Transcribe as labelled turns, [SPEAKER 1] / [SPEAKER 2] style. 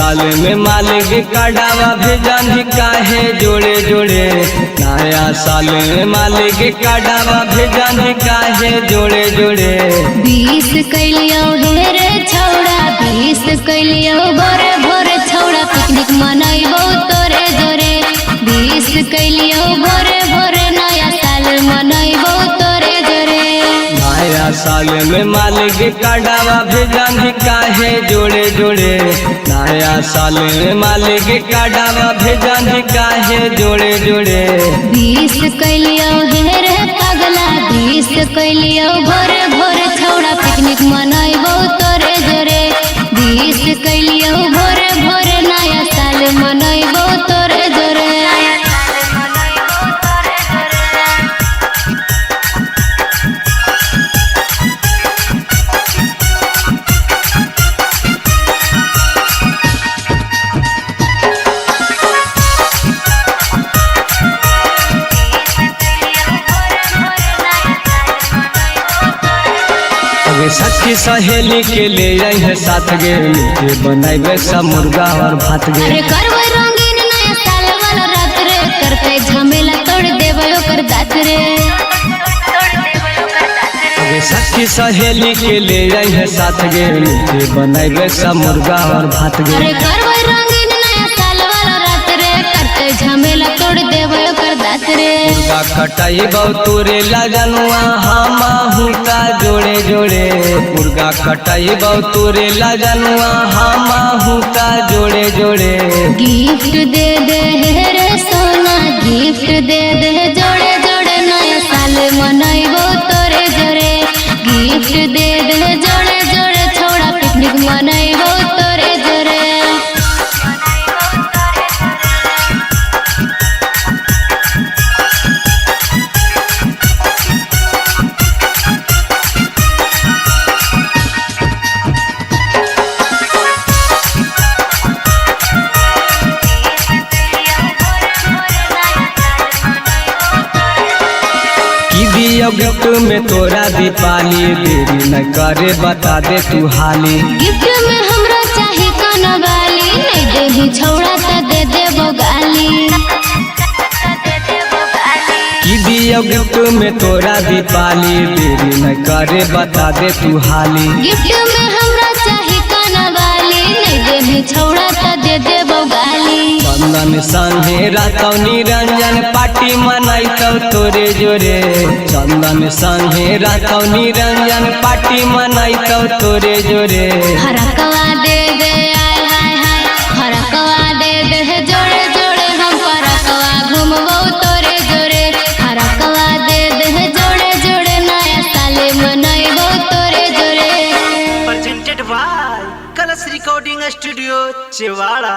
[SPEAKER 1] साल में मालिक कड़ावा भेजन काहे जोड़े जोड़े। नया साल में मालिक कड़ावा भेजन काहे जोड़े जोड़े।
[SPEAKER 2] 20 कैलियो हे रे छौड़ा 20 कैलियो भोरे भोरे छौड़ा पिकनिक मनाइबो तोरे जोरे। 20 कैलियो भोरे भोरे नया साल मनाइबो तोरे जोरे।
[SPEAKER 1] नया साल में मालिक कड़ावा भेजन काहे जोड़े जोड़े। नया साल में मालिक कड़ावा भेजन काहे जोड़े जोड़े।
[SPEAKER 2] 20 कैलियो हे रे पगला 20 कैलियो भोरे भोरे छौड़ा पिकनिक मनाइबो तोरे जोरे। 20 कैलियो भोरे भोरे नया साल मनाइबो तोरे जोरे।
[SPEAKER 1] सखी सहेली के ले जाए साथ गे मीठे बनाइबे सब मुर्गा और भात गे।
[SPEAKER 2] अरे करवे रंगीन नया साल वाला रात रे करते झमेला तोड़ देबे ओकर दात रे।
[SPEAKER 1] सखी सहेली के ले जाए साथ गे मीठे बनाइबे सब मुर्गा और भात गे।
[SPEAKER 2] अरे करवे रंगीन नया साल वाला रात रे करते झमेला तोड़ देबे ओकर दात रे।
[SPEAKER 1] मुर्गा कटाई बहुतुरे लगनुआ हामा हुका जोड़े जोड़े। मुर्गा कटाई बहुतुरे लगनुआ हामा हुका जोड़े जोड़े।
[SPEAKER 2] गिफ्ट दे दे हे रे सोना गिफ्ट दे दे जोड़े जोड़े नया साल मनाइबो तोरे जोरे। गिफ्ट दे दे जोड़े जोड़े छौड़ा पिकनिक मनाइबो तोरे जोरे।
[SPEAKER 1] गिफ्ट में तोरा दीपाली देरी न करे बता दे तू हाली।
[SPEAKER 2] गिफ्ट में हमरा चाहे कनवाली नहीं देही छौड़ा त दे देबो गाली।
[SPEAKER 1] की दियो गिफ्ट में तोरा दीपाली देरी न करे बता दे तू हाली।
[SPEAKER 2] गिफ्ट में हमरा चाहे कनवाली नहीं देही छौड़ा त दे देबो गाली।
[SPEAKER 1] चंदन संगे रहतौ निरंजन पार्टी मनाइतौ तोरे जोरे। चंदन संगे रहतौ निरंजन पार्टी मनाइतौ तोरे जोरे।
[SPEAKER 2] हरकवा दे दे आय हाय हाय हरकवा दे दे जोड़े जोड़े हम परकवा घूमबो तोरे जोरे। हरकवा दे दे जोड़े जोड़े नया साल मनाइबो तोरे जोरे।
[SPEAKER 3] presented by कलश रिकॉर्डिंग स्टूडियो चिवाड़ा।